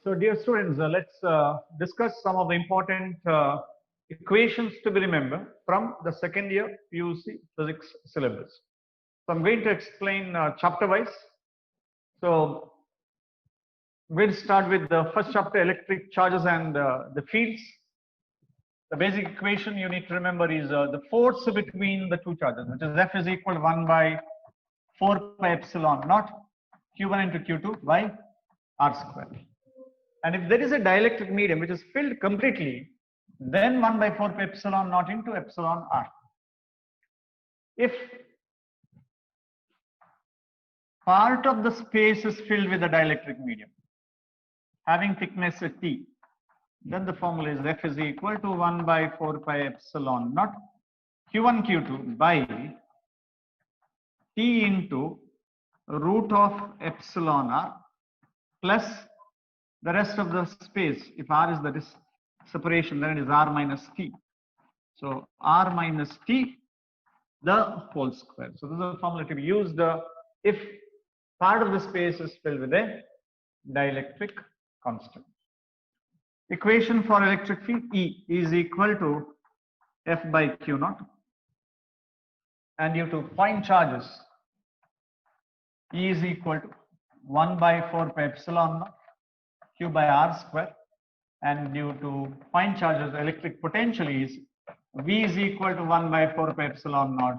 So, dear students, let's discuss some of the important equations to be remembered from the second year PUC physics syllabus. So, I'm going to explain chapter wise. So, we'll start with the first chapter, electric charges and the fields. The basic equation you need to remember is the force between the two charges, which is F is equal to 1 by 4 pi epsilon naught Q1 into Q2 by R square. And if there is a dielectric medium which is filled completely, then 1 by 4 pi epsilon naught into epsilon R. If part of the space is filled with a dielectric medium having thickness T, then the formula is F is equal to 1 by 4 pi epsilon naught Q1 Q2 by T into root of epsilon R plus the rest of the space. If R is the separation, then it is R minus T. So R minus T the whole square. So this is a formula to be used if part of the space is filled with a dielectric constant. Equation for electric field E is equal to F by Q naught, and due to point charges E is equal to 1 by 4 pi epsilon naught Q by R square, and due to point charges electric potential is V is equal to 1 by 4 pi epsilon naught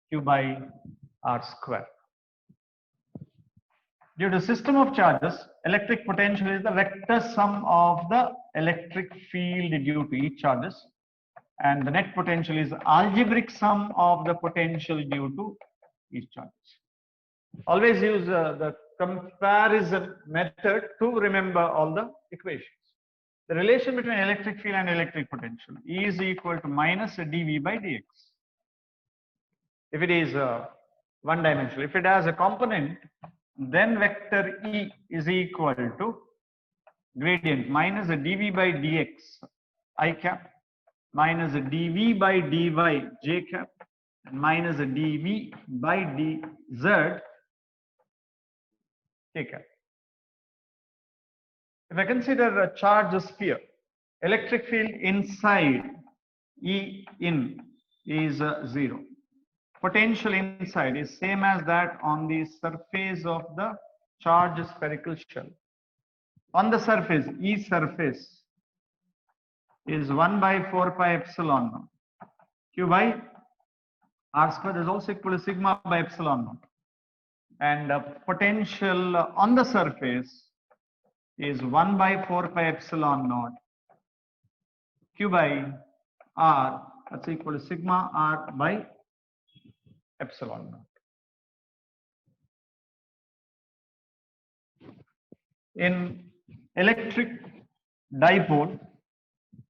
Q by R square. Due to system of charges, electric potential is the vector sum of the electric field due to each charges, and the net potential is the algebraic sum of the potential due to each charges. Always use the comparison method to remember all the equations. The relation between electric field and electric potential E is equal to minus dV by dx. If it is one dimensional, if it has a component, then vector E is equal to gradient minus dV by dx I cap minus dV by dy j cap minus dV by dz k cap. If I consider a charge sphere, electric field inside E in is 0. Potential inside is same as that on the surface of the charged spherical shell. On the surface, E surface is 1 by 4 pi epsilon naught Q by R square is also equal to sigma by epsilon naught. And potential on the surface is 1 by 4 pi epsilon naught Q by R, that's equal to sigma R by epsilon naught. In electric dipole,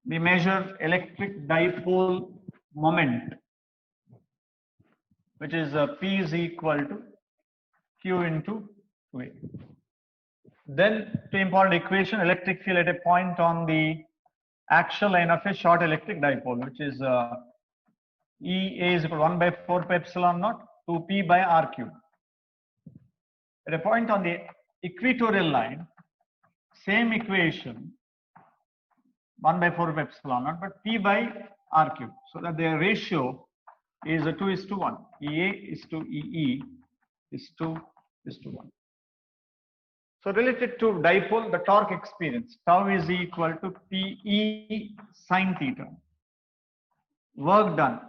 we measure electric dipole moment, which is P is equal to Q into 2A. Then, to important equation, electric field at a point on the axial line of a short electric dipole, which is EA is equal to 1 by 4 pi epsilon naught 2P by R cube. At a point on the equatorial line, same equation, 1 by 4 pi epsilon naught, but P by R cube. So that their ratio is 2:1. EA is to EE is 2:1. So related to dipole, the torque experience, tau is equal to PE sine theta. Work done,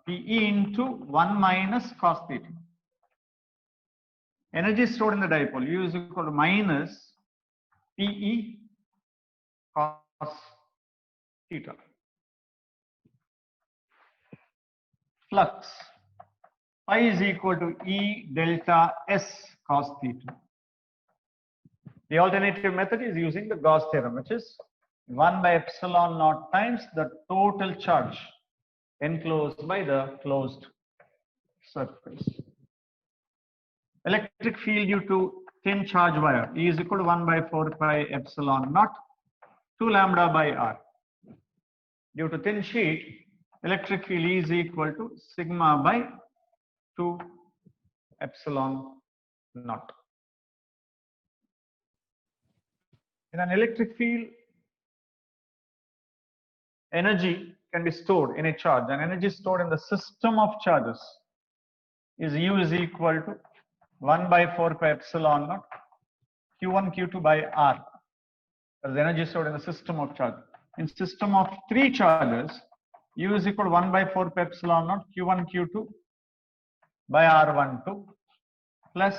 PE into 1 minus cos theta. Energy stored in the dipole, U is equal to minus PE cos theta. Flux, phi is equal to E delta S cos theta. The alternative method is using the Gauss theorem, which is 1 by epsilon naught times the total charge enclosed by the closed surface. Electric field due to thin charge wire E is equal to 1 by 4 pi epsilon naught 2 lambda by R. Due to thin sheet, electric field E is equal to sigma by 2 epsilon naught. In an electric field, energy can be stored in a charge, and energy stored in the system of charges is U is equal to 1 by 4 pi epsilon naught Q1 Q2 by R. That is energy stored in the system of charge. In system of 3 charges, U is equal to 1 by 4 pi epsilon naught Q1 Q2 by R12 plus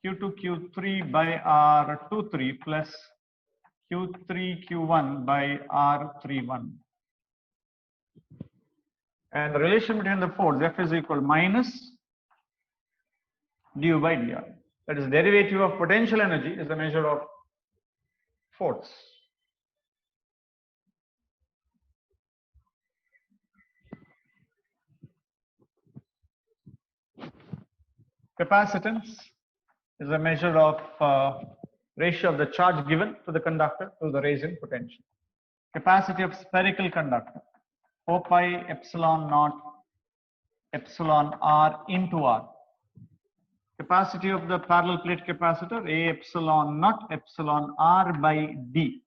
Q2 Q3 by R23 plus Q3 Q1 by R31. And the relation between the force F is equal to minus du by dr. That is, derivative of potential energy is the measure of force. Capacitance is a measure of ratio of the charge given to the conductor to the raising potential. Capacity of spherical conductor 4 pi epsilon naught epsilon R into R. Capacity of the parallel plate capacitor A epsilon naught epsilon R by D.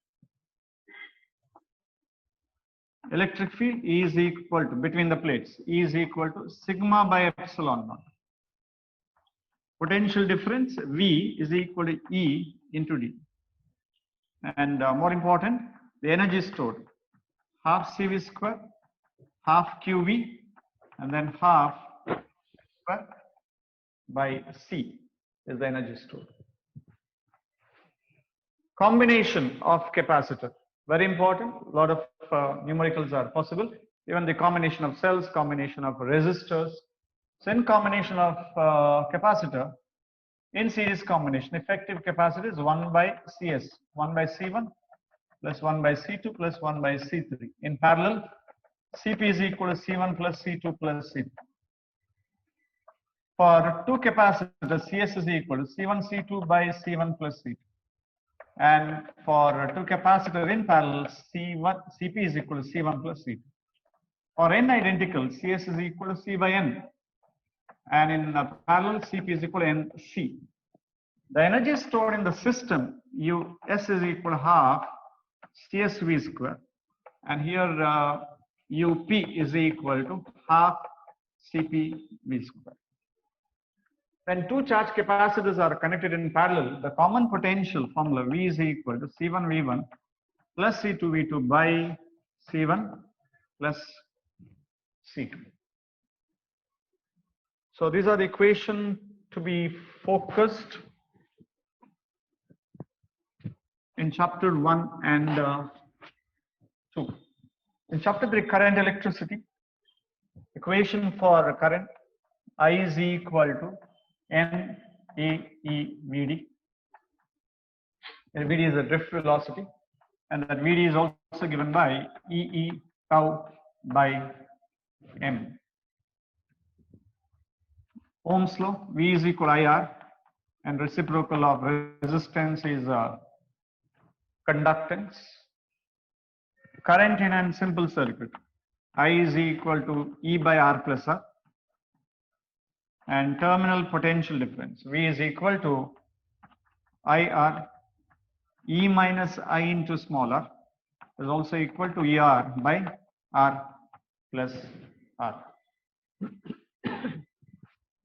Electric field E is equal to, between the plates, E is equal to sigma by epsilon naught. Potential difference V is equal to E into D. And more important, the energy stored, half CV square, half QV, and then half square by C is the energy stored. Combination of capacitor, very important. A lot of numericals are possible. Even the combination of cells, combination of resistors. So in combination of capacitor, in series combination, effective capacity is 1 by CS, 1 by C1 plus 1 by C2 plus 1 by C3. In parallel, CP is equal to C1 plus C2 plus C3. For two capacitors, CS is equal to C1 C2 by C1 plus C2. And for two capacitors in parallel, CP is equal to C1 plus C2. For n identical, CS is equal to C by n. And in parallel, Cp is equal to Nc. The energy stored in the system, S is equal to half CSV square. And here UP is equal to half CPV square. When two charge capacitors are connected in parallel, the common potential formula V is equal to C1V1 plus C2V2 by C1 plus C2. So these are the equations to be focused in chapter 1 and 2. In chapter 3, current electricity, equation for current I is equal to NAEVD. VD is the drift velocity, and that VD is also given by EE tau by M. Ohm's law, V is equal to IR, and reciprocal of resistance is conductance. Current in a simple circuit, I is equal to E by R plus R, and terminal potential difference, V is equal to IR, E minus I into small r is also equal to ER by R plus R.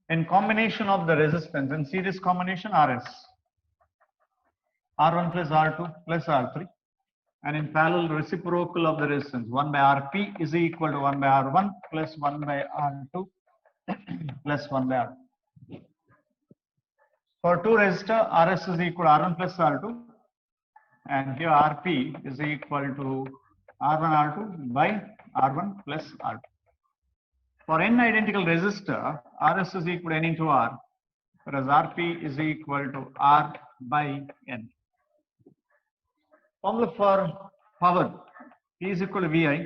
In combination of the resistance, in series combination RS, R1 plus R2 plus R3, and in parallel reciprocal of the resistance, 1 by Rp is equal to 1 by R1 plus 1 by R2 plus 1 by R. For two resistor, RS is equal to R1 plus R2, and here Rp is equal to R1 R2 by R1 plus R2. For n identical resistor, Rs is equal to n into R, whereas Rp is equal to R by n. Formula for power, P is equal to Vi,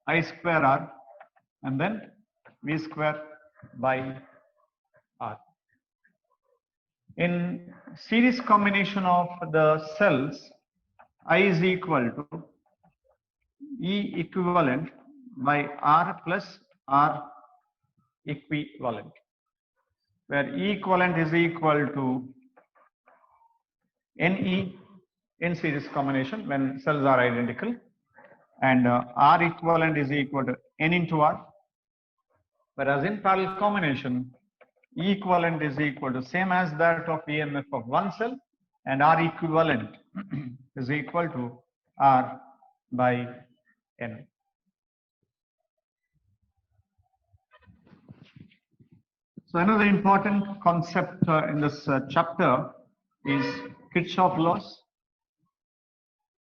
I square R, and then V square by R. In series combination of the cells, I is equal to E equivalent by R plus R equivalent, where E equivalent is equal to NE in series combination when cells are identical, and R equivalent is equal to N into R, whereas in parallel combination, E equivalent is equal to same as that of EMF of one cell, and R equivalent is equal to R by N. So another important concept in this chapter is Kirchhoff laws.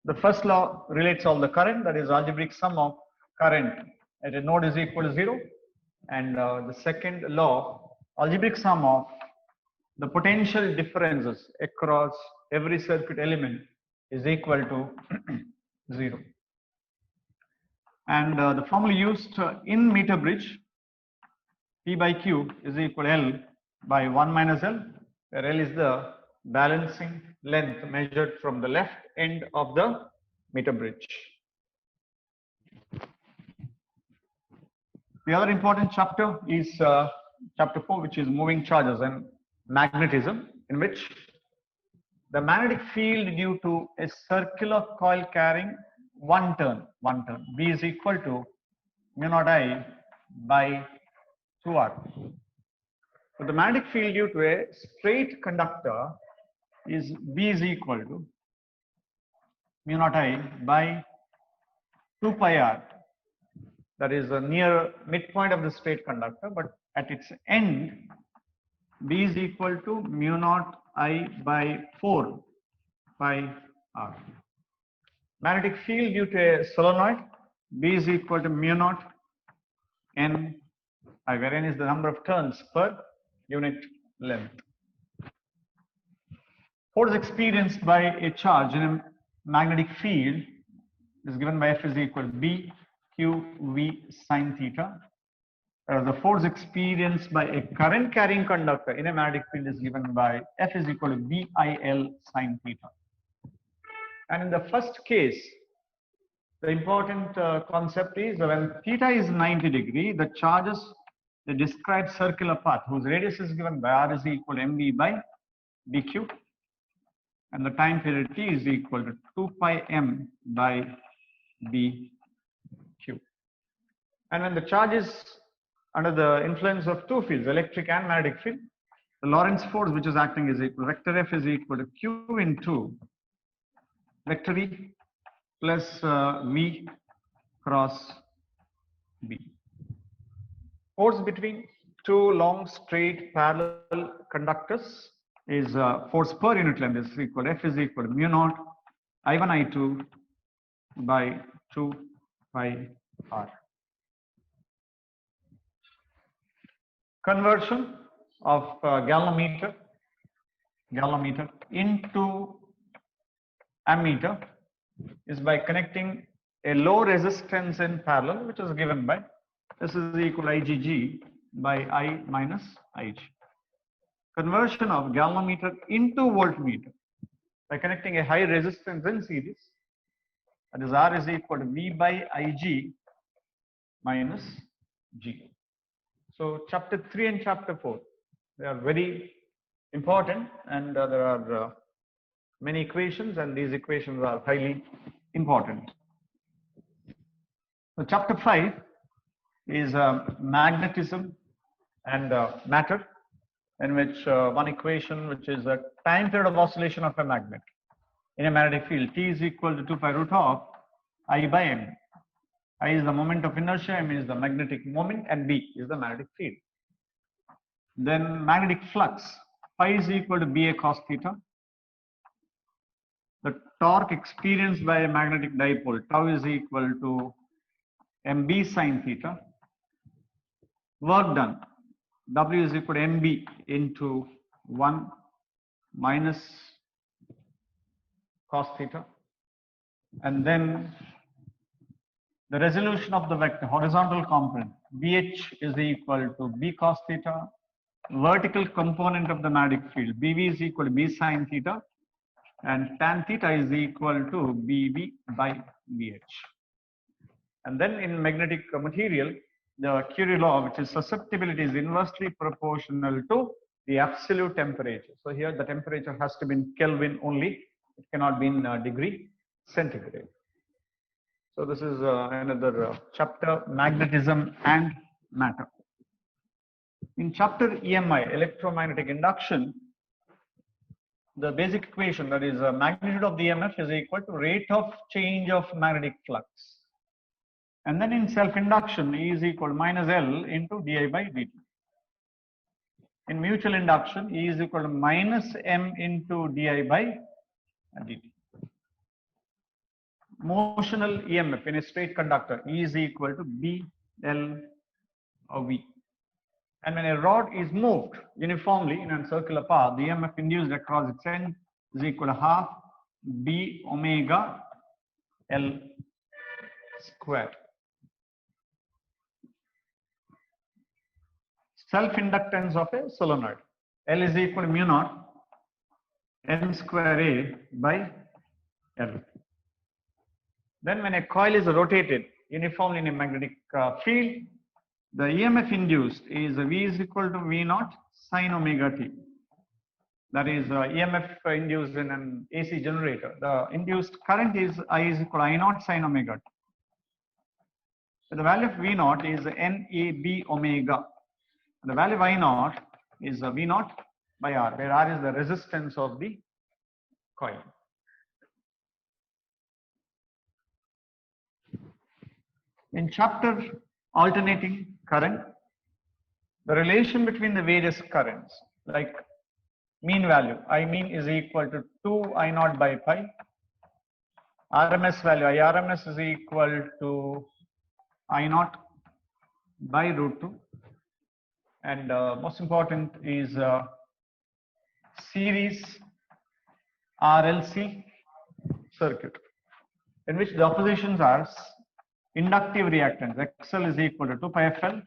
The first law relates all the current, that is algebraic sum of current at a node is equal to 0. And the second law, algebraic sum of the potential differences across every circuit element is equal to 0. And the formula used in meter bridge, P by Q is equal to L by 1 minus L, where L is the balancing length measured from the left end of the meter bridge. The other important chapter is chapter 4, which is moving charges and magnetism, in which the magnetic field due to a circular coil carrying one turn, B is equal to mu naught I by 2R. So the magnetic field due to a straight conductor is B is equal to mu naught I by 2 pi R. That is the near midpoint of the straight conductor, but at its end, B is equal to mu naught I by 4 pi R. Magnetic field due to a solenoid, B is equal to mu naught N I, where N is the number of turns per unit length. Force experienced by a charge in a magnetic field is given by F is equal to B Q V sine theta. The force experienced by a current carrying conductor in a magnetic field is given by F is equal to B I L sine theta. And in the first case, the important concept is when theta is 90 degree, the charges, the described circular path whose radius is given by R is equal to mv by dq, and the time period t is equal to 2 pi m by dq. And when the charge is under the influence of two fields, electric and magnetic field, the Lorentz force which is acting is equal, vector F is equal to q into vector E plus V cross B. Force between two long straight parallel conductors is force per unit length is equal, F is equal to mu naught I1 I2 by 2 pi R. Conversion of galvanometer into ammeter is by connecting a low resistance in parallel, which is given by this is equal to IgG by I minus Ig. Conversion of galvanometer into voltmeter by connecting a high resistance in series, that is R is equal to V by Ig minus G. So chapter 3 and chapter 4, they are very important, and there are many equations, and these equations are highly important. So chapter 5 is magnetism and matter, in which one equation, which is a time period of oscillation of a magnet in a magnetic field, T is equal to 2 pi root of I by M. I is the moment of inertia, M is the magnetic moment, and B is the magnetic field. Then magnetic flux, phi is equal to BA cos theta. The torque experienced by a magnetic dipole, tau is equal to MB sine theta. Work done, W is equal to MB into 1 minus cos theta. And then the resolution of the vector, horizontal component, BH is equal to B cos theta. Vertical component of the magnetic field, BV is equal to B sine theta. And tan theta is equal to BB by BH. And then in magnetic material, the Curie law, which is susceptibility, is inversely proportional to the absolute temperature. So here the temperature has to be in Kelvin only. It cannot be in degree centigrade. So this is another chapter, magnetism and matter. In chapter EMI, electromagnetic induction, the basic equation, that is magnitude of the EMF is equal to rate of change of magnetic flux. And then in self-induction, E is equal to minus L into di by dt. In mutual induction, E is equal to minus M into di by dt. Motional EMF in a straight conductor, E is equal to B L V. And when a rod is moved uniformly in a circular path, the EMF induced across its end is equal to half B omega L square. Self-inductance of a solenoid. L is equal to mu naught N square A by L. Then when a coil is rotated uniformly in a magnetic field, the EMF induced is V is equal to V naught sine omega t. That is EMF induced in an AC generator. The induced current is I is equal to I naught sine omega t. So the value of V naught is NAB omega. The value of I naught is V naught by R, where R is the resistance of the coil. In chapter alternating current, the relation between the various currents, like mean value, I mean is equal to 2 I naught by pi. RMS value, IRMS is equal to I naught by root 2. And most important is series RLC circuit, in which the oppositions are inductive reactance, XL is equal to 2 pi FL,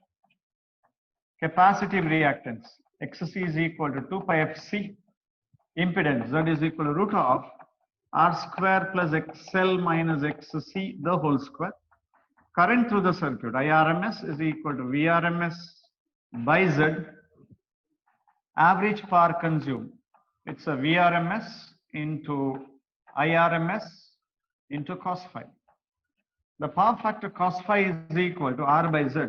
capacitive reactance, XC is equal to 2 pi FC, impedance, Z is equal to root of R square plus XL minus XC the whole square. Current through the circuit, IRMS is equal to VRMS by Z. Average power consumed, it's a VRMS into IRMS into cos phi. The power factor cos phi is equal to R by Z,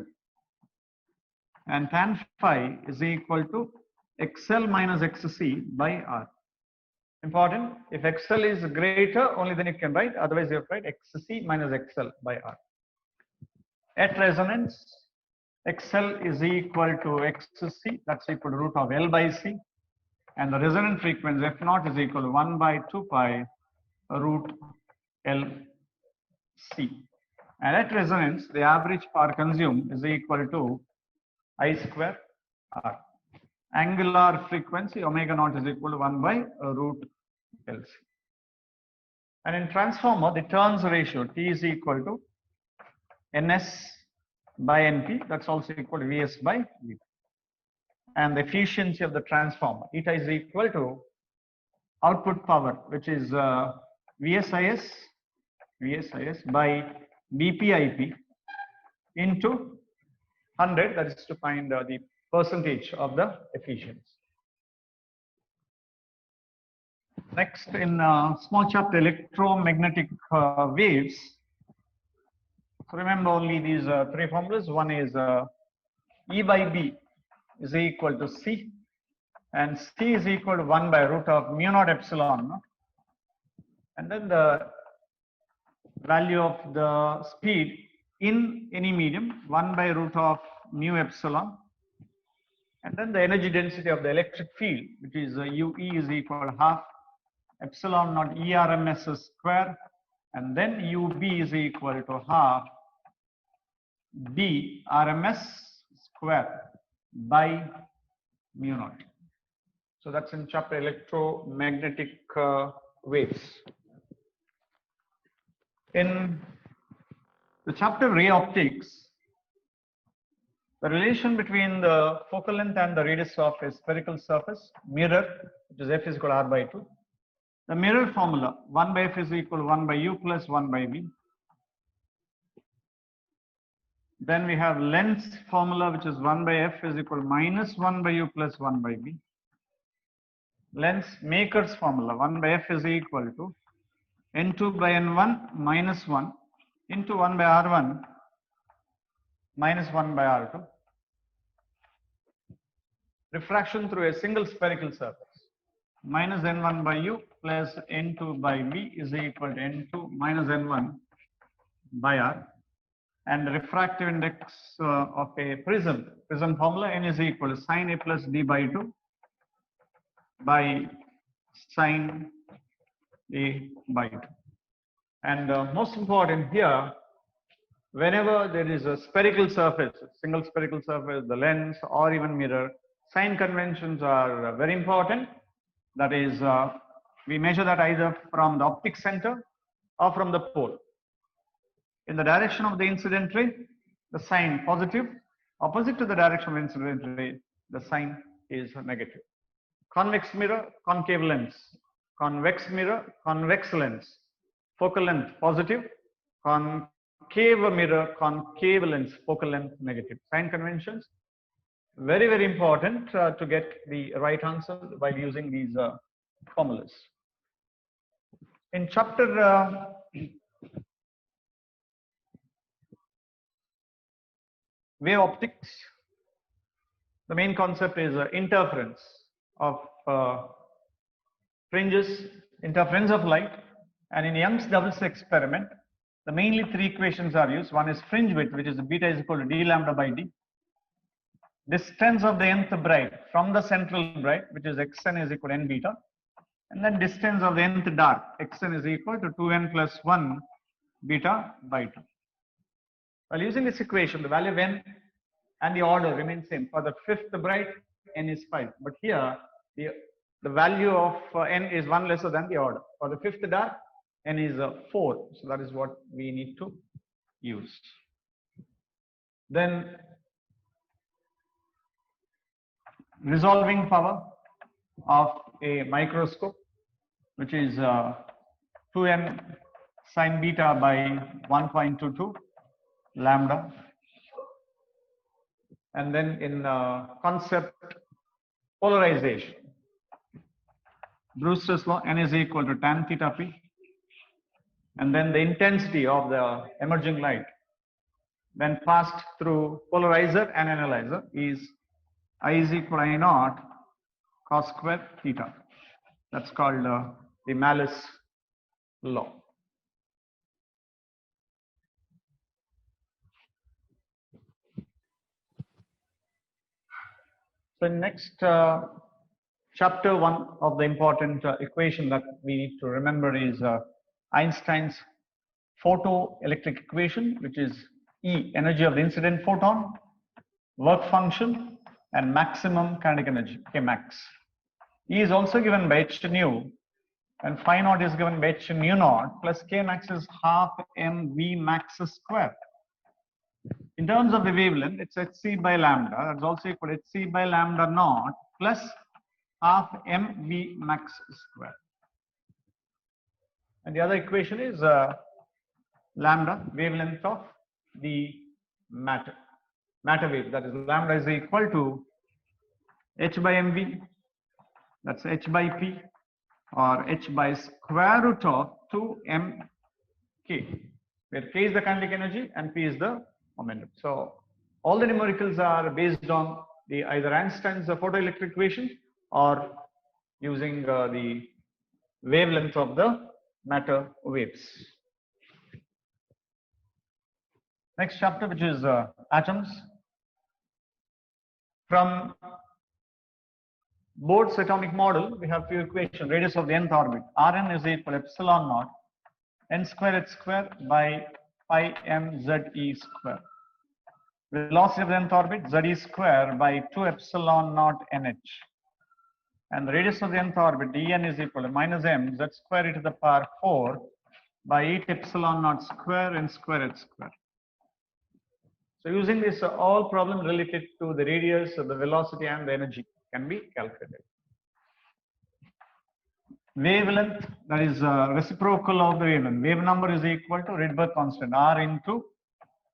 and tan phi is equal to XL minus XC by R. Important, if XL is greater, only then you can write, otherwise you have to write XC minus XL by R. At resonance, XL is equal to XC, that's equal to root of L by C, and the resonant frequency F naught is equal to 1 by 2 pi root L C. And at resonance, the average power consumed is equal to I square R. Angular frequency omega naught is equal to 1 by root L C. And in transformer, the turns ratio T is equal to NS by NP, that's also equal to VS by V. And the efficiency of the transformer, eta is equal to output power, which is VSIS by BPIP into 100, that is to find the percentage of the efficiency. Next, in small chapter, electromagnetic waves. So remember only these three formulas. One is E by B is equal to C, and C is equal to 1 by root of mu naught epsilon. No? And then the value of the speed in any medium, 1 by root of mu epsilon. And then the energy density of the electric field, which is UE is equal to half epsilon naught ERMS square, and then UB is equal to half B RMS square by mu naught. So that's in chapter electromagnetic waves. In the chapter ray optics, the relation between the focal length and the radius of a spherical surface mirror, which is F is equal to R by 2. The mirror formula, 1 by F is equal to 1 by U plus 1 by V. Then we have length formula, which is 1 by F is equal to minus 1 by U plus 1 by V. lens maker's formula 1 by f is equal to n2 by n1 minus 1 into 1 by r1 minus 1 by r2. Refraction through a single spherical surface minus n1 by u plus n2 by v is equal to n2 minus n1 by r. And the refractive index of a prism formula n is equal to sine a plus d by 2 by sine a by 2. And most important here, whenever there is a spherical surface, single spherical surface, the lens or even mirror, sign conventions are very important. That is, we measure that either from the optic center or from the pole. In the direction of the incident ray, the sign positive. Opposite to the direction of incident ray, the sign is negative. Convex mirror, concave lens. Convex mirror, convex lens. Focal length positive. Concave mirror, concave lens. Focal length negative. Sign conventions. Very, very important to get the right answer by using these formulas. In chapter wave optics, the main concept is interference of fringes, interference of light. And in Young's double slit experiment, the mainly three equations are used. One is fringe width, which is beta is equal to d lambda by d. Distance of the nth bright from the central bright, which is xn is equal to n beta. And then distance of the nth dark, xn is equal to 2n plus 1 beta by 2. While using this equation, the value of n and the order remain same. For the fifth bright, n is 5. But here, the value of n is 1 lesser than the order. For the fifth dark, n is 4. So that is what we need to use. Then resolving power of a microscope, which is 2n sine beta by 1.22 lambda. And then in concept polarization, Brewster's law, n is equal to tan theta p. And then the intensity of the emerging light when passed through polarizer and analyzer is I is equal to I naught cos square theta. That's called the Malus law. So next chapter 1 of the important equation that we need to remember is Einstein's photoelectric equation, which is E, energy of the incident photon, work function, and maximum kinetic energy, K max. E is also given by h nu, and phi naught is given by h nu naught, plus K max is half m v max square. In terms of the wavelength, it's hc by lambda. That's also equal to hc by lambda naught plus half m v max square. And the other equation is lambda, wavelength of the matter wave. That is, lambda is equal to h by mv, that's h by p, or h by square root of 2mk, where k is the kinetic energy and p is the momentum. So all the numericals are based on the either Einstein's photoelectric equation or using the wavelength of the matter waves. Next chapter, which is atoms. From Bohr's atomic model, we have few equations. Radius of the nth orbit, Rn is equal to epsilon naught n square h square by pi m z e square. Velocity of the nth orbit, z e square by 2 epsilon naught nh. And the radius of the nth orbit, dn is equal to minus m z square e to the power 4 by 8 epsilon naught square n square h square. So using this, all problems related to the radius, the velocity, and the energy can be calculated. Wavelength, that is reciprocal of the wavelength. Wave number is equal to Rydberg constant, R into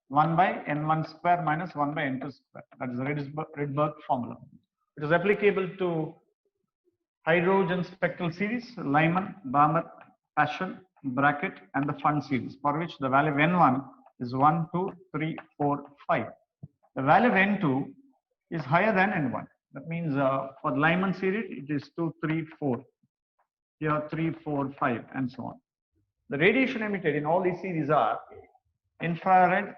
1 by n1 square minus 1 by n2 square. That is the Rydberg formula. It is applicable to hydrogen spectral series, Lyman, Balmer, Paschen, Brackett, and the Fund series, for which the value of N1 is 1, 2, 3, 4, 5. The value of N2 is higher than N1. That means for the Lyman series, it is 2, 3, 4. Here 3, 4, 5, and so on. The radiation emitted in all these series are infrared,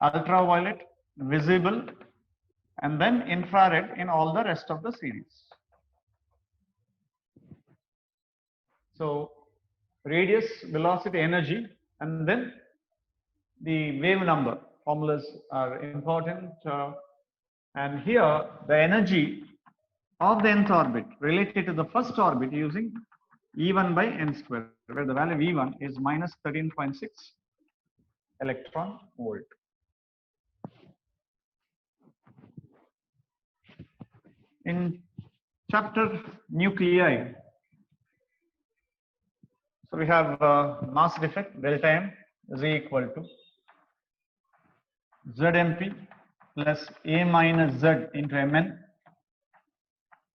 ultraviolet, visible, and then infrared in all the rest of the series. So radius, velocity, energy, and then the wave number formulas are important. And here the energy of the nth orbit related to the first orbit using E1 by n square, where the value of E1 is minus 13.6 electron volt. In chapter nuclei, so we have mass defect delta M is equal to ZMP plus A minus Z into Mn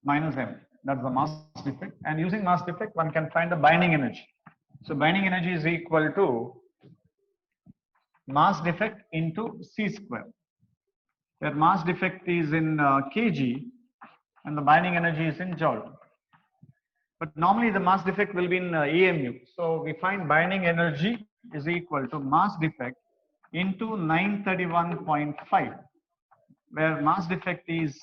minus M. That's the mass defect. And using mass defect, one can find the binding energy. So binding energy is equal to mass defect into C square, where mass defect is in kg and the binding energy is in joule. But normally the mass defect will be in EMU. So we find binding energy is equal to mass defect into 931.5, where mass defect is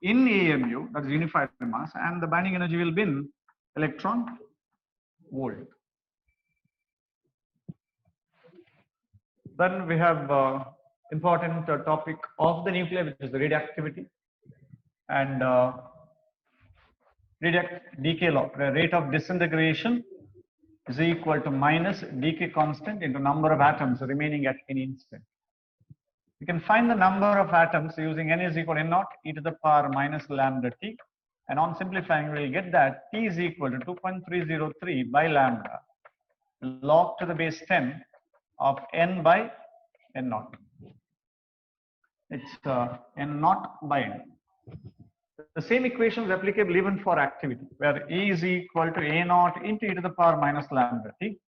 in EMU, that is unified mass, and the binding energy will be in electron volt. Then we have important topic of the nuclei, which is the radioactivity and decay law, where rate of disintegration is equal to minus decay constant into number of atoms remaining at any instant. We can find the number of atoms using n is equal to n naught e to the power minus lambda t, and on simplifying we will get that t is equal to 2.303 by lambda log to the base 10 of n by n naught. It's n naught by n. The same equation is applicable even for activity, where E is equal to A naught into e to the power minus lambda t,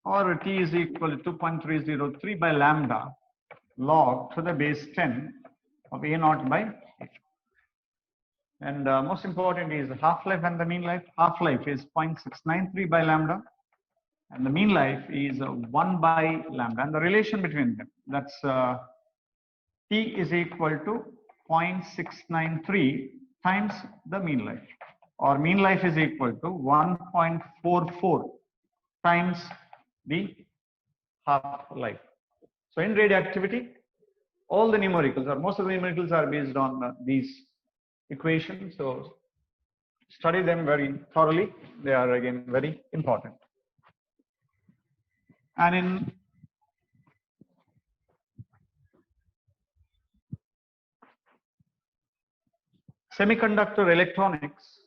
or t is equal to 2.303 by lambda log to the base 10 of A naught by A. And most important is half-life and the mean life. Half-life is 0.693 by lambda, and the mean life is 1 by lambda. And the relation between them, that's t is equal to 0.693 times the mean life, or mean life is equal to 1.44 times the half-life. So in radioactivity, all the numericals, or most of the numericals, are based on these equations. So study them very thoroughly. They are again very important. And in semiconductor electronics,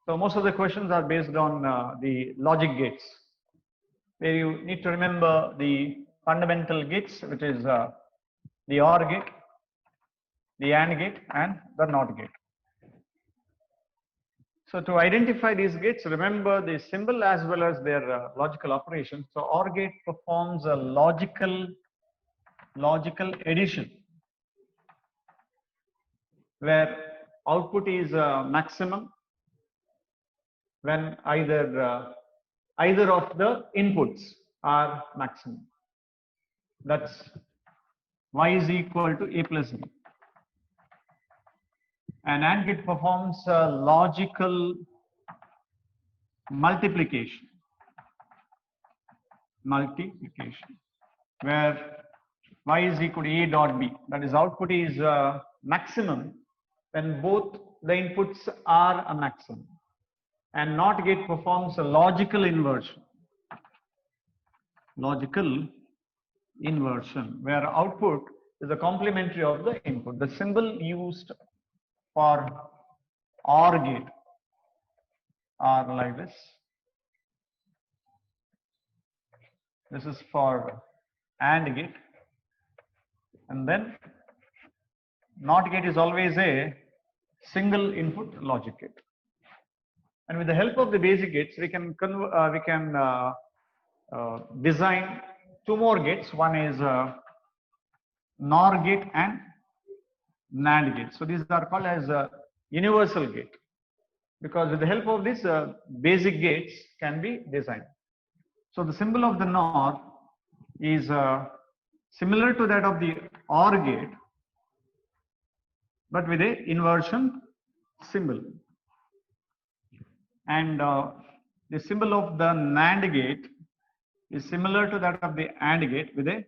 so most of the questions are based on the logic gates, where you need to remember the fundamental gates, which is the OR gate, the AND gate, and the NOT gate. So to identify these gates, remember the symbol as well as their logical operation. So OR gate performs a logical addition, where output is maximum when either of the inputs are maximum. That's y is equal to a plus b. And AND gate performs a logical multiplication, where y is equal to a dot b. That is, output is maximum when both the inputs are a maximum. And NOT gate performs a logical inversion, where output is a complementary of the input. The symbol used for OR gate are like this. This is for AND gate, and then NOT gate is always a single input logic gate. And with the help of the basic gates, we can design two more gates. One is NOR gate and NAND gate. So these are called as universal gate, because with the help of this basic gates can be designed. So the symbol of the NOR is similar to that of the OR gate, but with a inversion symbol. And the symbol of the NAND gate is similar to that of the AND gate with a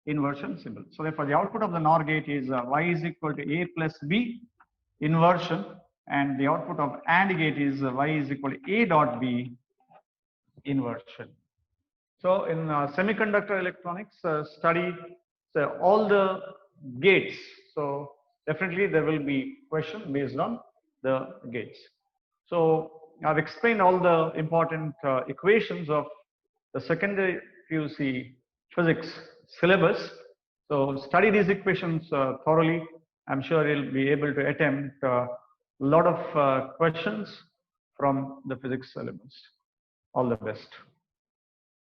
inversion symbol. So therefore the output of the NOR gate is y is equal to a plus b inversion, and the output of AND gate is y is equal to a dot b inversion. So in semiconductor electronics study all the gates. So definitely there will be question based on the gates. So I've explained all the important equations of the secondary PUC physics syllabus. So study these equations thoroughly. I'm sure you'll be able to attempt a lot of questions from the physics syllabus. All the best.